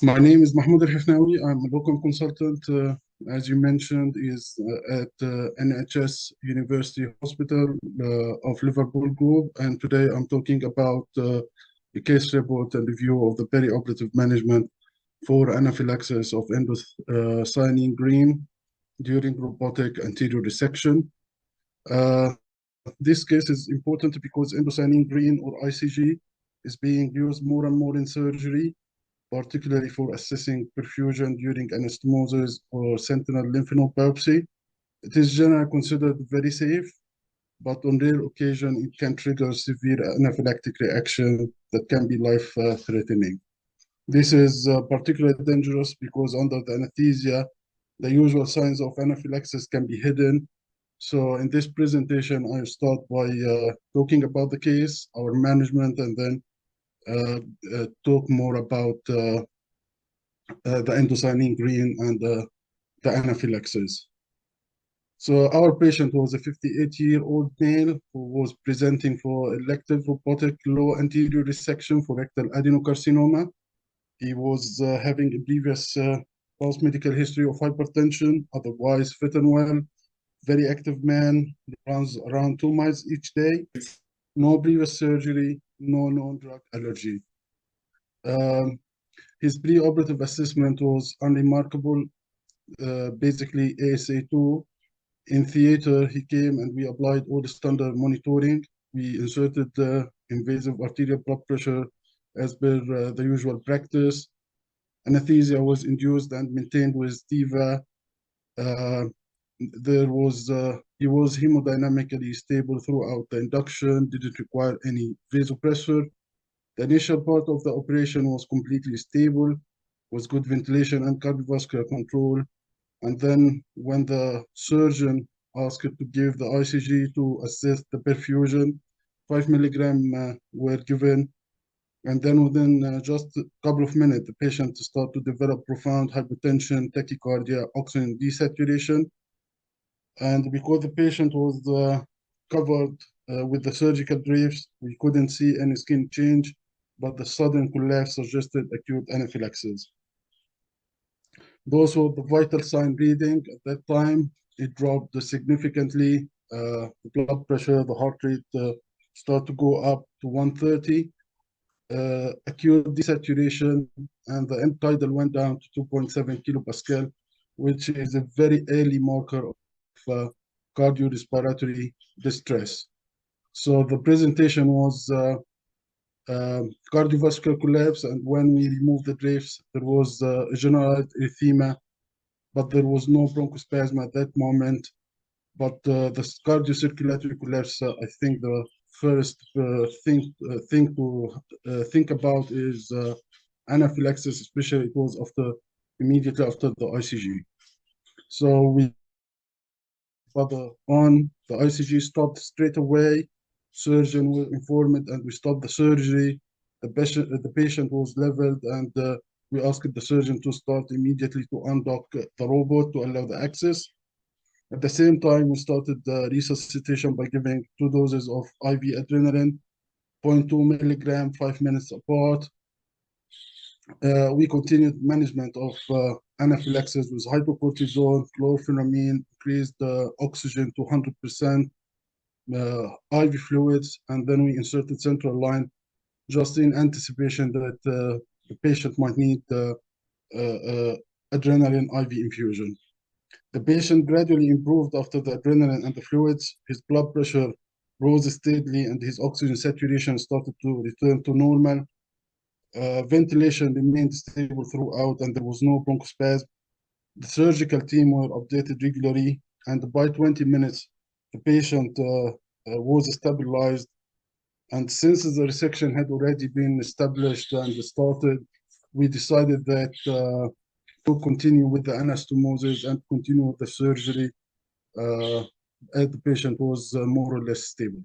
My name is Mahmoud Elhefnawy. I'm a local consultant, as you mentioned, is at NHS University Hospital of Liverpool Group. And today I'm talking about a case report and review of the perioperative management for anaphylaxis of indocyanine green during robotic anterior resection. This case is important because indocyanine green or ICG is being used more and more in surgery, particularly for assessing perfusion during anastomosis or sentinel lymph node biopsy. It is generally considered very safe, but on rare occasion, it can trigger severe anaphylactic reaction that can be life-threatening. This is particularly dangerous because under the anesthesia, the usual signs of anaphylaxis can be hidden. So in this presentation, I start by talking about the case, our management, and then talk more about the indocyanine green and the anaphylaxis. So our patient was a 58-year-old male who was presenting for elective robotic low anterior resection for rectal adenocarcinoma. He was having a previous past medical history of hypertension, otherwise fit and well, very active man, runs around 2 miles each day, no previous surgery, no known drug allergy. His preoperative assessment was unremarkable, basically ASA2. In theater, he came and we applied all the standard monitoring. We inserted the invasive arterial blood pressure as per the usual practice. Anesthesia was induced and maintained with TIVA. He was hemodynamically stable throughout the induction, didn't require any vasopressor. The initial part of the operation was completely stable, with good ventilation and cardiovascular control. And then when the surgeon asked to give the ICG to assess the perfusion, 5 milligram were given. And then within just a couple of minutes, the patient started to develop profound hypertension, tachycardia, oxygen desaturation. And because the patient was covered with the surgical drapes, we couldn't see any skin change, but the sudden collapse suggested acute anaphylaxis. Those were the vital sign reading. At that time, it dropped significantly. The blood pressure, the heart rate started to go up to 130. Acute desaturation, and the end tidal went down to 2.7 kilopascal, which is a very early marker of cardiorespiratory distress. So the presentation was cardiovascular collapse, and when we removed the drapes, there was a generalized erythema, but there was no bronchospasm at that moment. But the cardiocirculatory collapse, I think the first thing to think about is anaphylaxis, especially it was immediately after the ICG. So we on the ICG stopped straight away. Surgeon was informed, and we stopped the surgery. The patient was leveled, and we asked the surgeon to start immediately to undock the robot to allow the access. At the same time, we started the resuscitation by giving 2 doses of IV adrenaline, 0.2 milligram, 5 minutes apart. We continued management of anaphylaxis with hypocortisone, chlorpheniramine, increased oxygen to 100%, IV fluids, and then we inserted central line just in anticipation that the patient might need adrenaline IV infusion. The patient gradually improved after the adrenaline and the fluids. His blood pressure rose steadily and his oxygen saturation started to return to normal. Ventilation remained stable throughout and there was no bronchospasm. The surgical team were updated regularly, and by 20 minutes, the patient was stabilized. And since the resection had already been established and started, we decided that to continue with the anastomosis and continue with the surgery as the patient was more or less stable.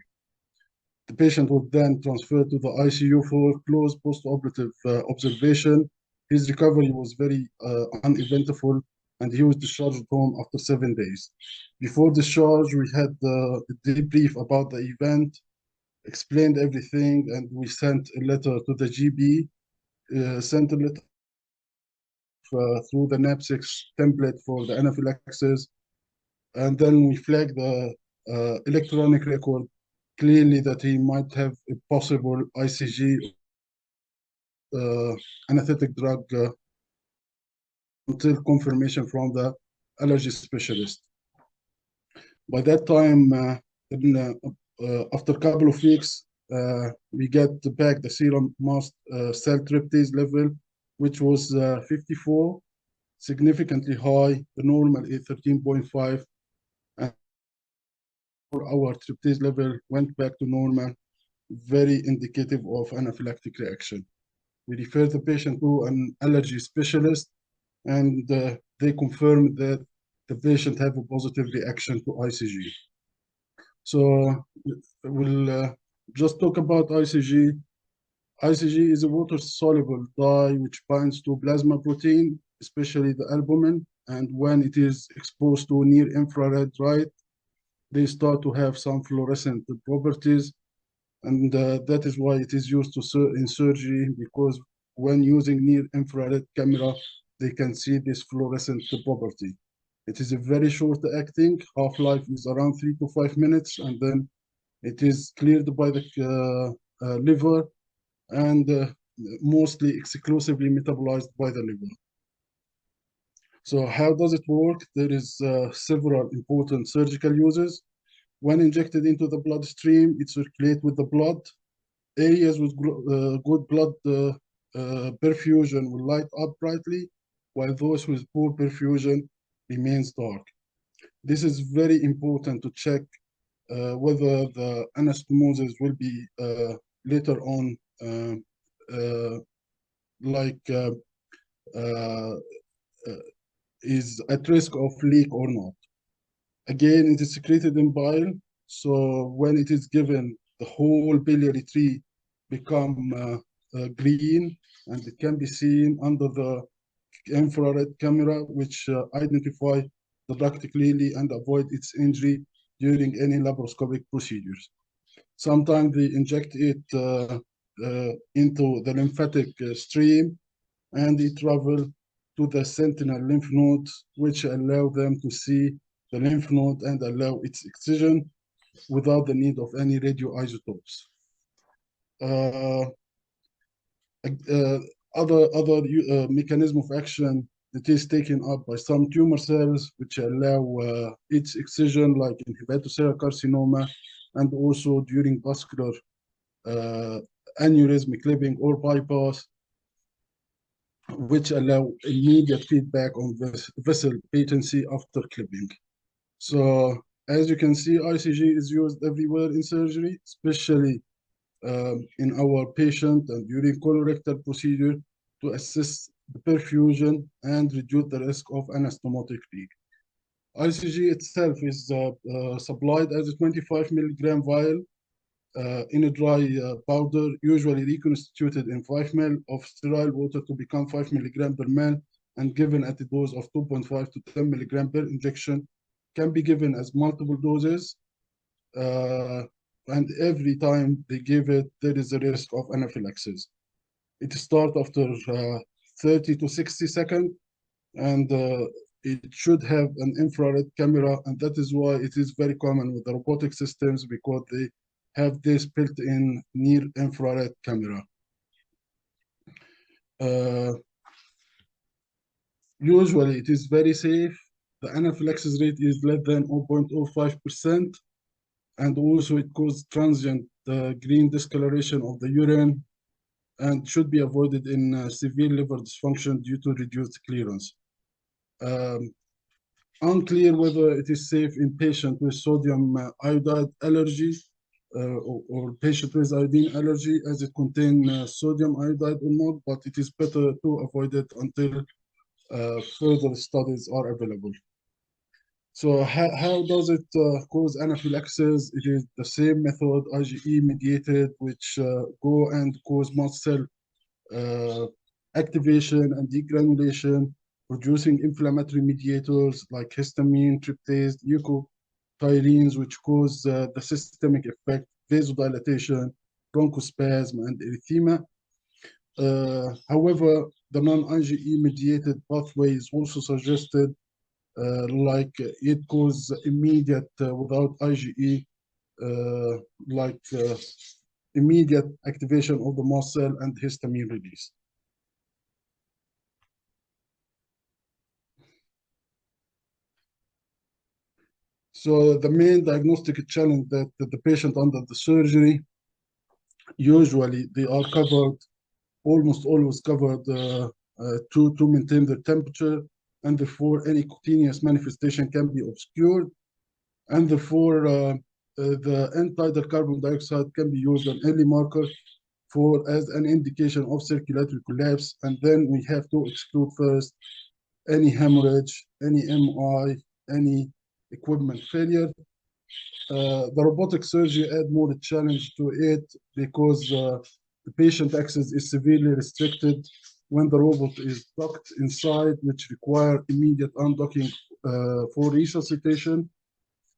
The patient was then transferred to the ICU for close post-operative observation. His recovery was very uneventful, and he was discharged home after 7 days. Before discharge, we had a debrief about the event, explained everything, and we sent a letter to the GB, sent a letter through the NAP6 template for the anaphylaxis, and then we flag the electronic record clearly that he might have a possible ICG anesthetic drug until confirmation from the allergy specialist. By that time, after a couple of weeks, we get back the serum mast cell tryptase level, which was 54, significantly high. The normal is 13.5, and our tryptase level went back to normal, very indicative of anaphylactic reaction. We refer the patient to an allergy specialist, and they confirmed that the patient have a positive reaction to ICG. So we'll just talk about ICG. ICG is a water-soluble dye which binds to plasma protein, especially the albumin, and when it is exposed to near infrared light, they start to have some fluorescent properties, and that is why it is used in surgery, because when using near infrared camera, they can see this fluorescent property. It is a very short acting, half-life is around 3 to 5 minutes, and then it is cleared by the liver and mostly exclusively metabolized by the liver. So how does it work? There is several important surgical uses. When injected into the bloodstream, it circulates with the blood. Areas with good blood perfusion will light up brightly, while those with poor perfusion remains dark. This is very important to check whether the anastomosis will be later on is at risk of leak or not. Again, it is secreted in bile, so when it is given, the whole biliary tree become green, and it can be seen under the infrared camera, which identify the duct clearly and avoid its injury during any laparoscopic procedures. Sometimes they inject it into the lymphatic stream, and it travels to the sentinel lymph nodes, which allow them to see the lymph node and allow its excision without the need of any radioisotopes. Other mechanism of action that is taken up by some tumor cells, which allow its excision, like in hepatocellular carcinoma, and also during vascular aneurysm clipping or bypass, which allow immediate feedback on vessel patency after clipping. So as you can see, ICG is used everywhere in surgery, especially in our patient and during colorectal procedure to assist the perfusion and reduce the risk of anastomotic leak. ICG itself is supplied as a 25 milligram vial in a dry powder, usually reconstituted in 5 ml of sterile water to become 5 milligram per ml, and given at a dose of 2.5 to 10 milligram per injection. Can be given as multiple doses, and every time they give it, there is a risk of anaphylaxis. It starts after 30 to 60 seconds, and it should have an infrared camera, and that is why it is very common with the robotic systems, because they have this built-in near infrared camera. Usually it is very safe. The anaphylaxis rate is less than 0.05%, and also it causes transient green discoloration of the urine and should be avoided in severe liver dysfunction due to reduced clearance. Unclear whether it is safe in patient with sodium iodide allergy or patient with iodine allergy, as it contains sodium iodide or not, but it is better to avoid it until further studies are available. So how does it cause anaphylaxis? It is the same method, IgE mediated, which go and cause mast cell activation and degranulation, producing inflammatory mediators like histamine, tryptase, leukotrienes, which cause the systemic effect, vasodilatation, bronchospasm, and erythema. However, the non-IgE mediated pathway is also suggested, like it causes immediate without IgE, like immediate activation of the mast cell and histamine release. So the main diagnostic challenge that the patient under the surgery, usually they are covered, almost always covered to maintain their temperature, and therefore any cutaneous manifestation can be obscured, and therefore the end-tidal carbon dioxide can be used an early marker for as an indication of circulatory collapse, and then we have to exclude first any hemorrhage, any MI, any equipment failure. The robotic surgery add more challenge to it because the patient access is severely restricted when the robot is docked inside, which require immediate undocking for resuscitation.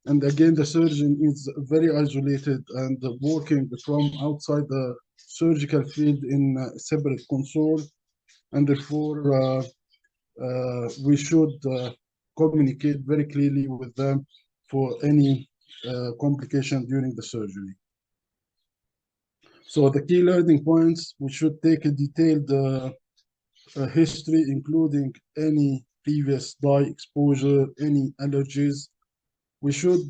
And again, the surgeon is very isolated and working from outside the surgical field in a separate console, and therefore we should communicate very clearly with them for any complication during the surgery. So the key learning points, we should take a detailed history, including any previous dye exposure, any allergies. We should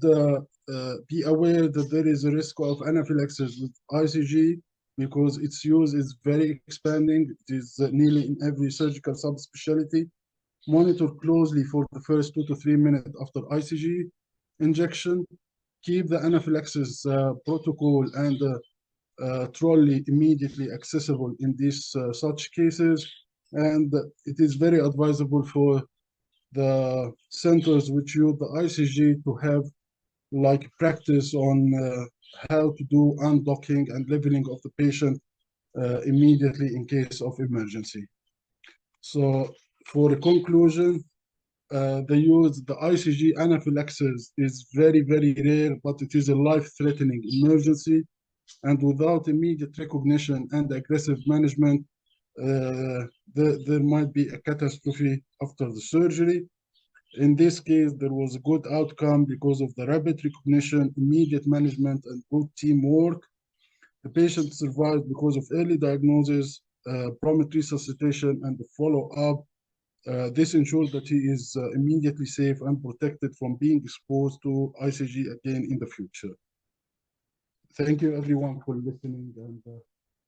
be aware that there is a risk of anaphylaxis with ICG because its use is very expanding. It is nearly in every surgical subspecialty. Monitor closely for the first 2 to 3 minutes after ICG injection. Keep the anaphylaxis protocol and trolley immediately accessible in these such cases. And it is very advisable for the centers which use the ICG to have like practice on how to do undocking and leveling of the patient immediately in case of emergency. So for a conclusion, the ICG anaphylaxis is very, very rare, but it is a life-threatening emergency. And without immediate recognition and aggressive management, there might be a catastrophe after the surgery. In this case, there was a good outcome because of the rapid recognition, immediate management, and good teamwork. The patient survived because of early diagnosis, prompt resuscitation, and the follow-up. This ensures that he is immediately safe and protected from being exposed to ICG again in the future. Thank you, everyone, for listening. And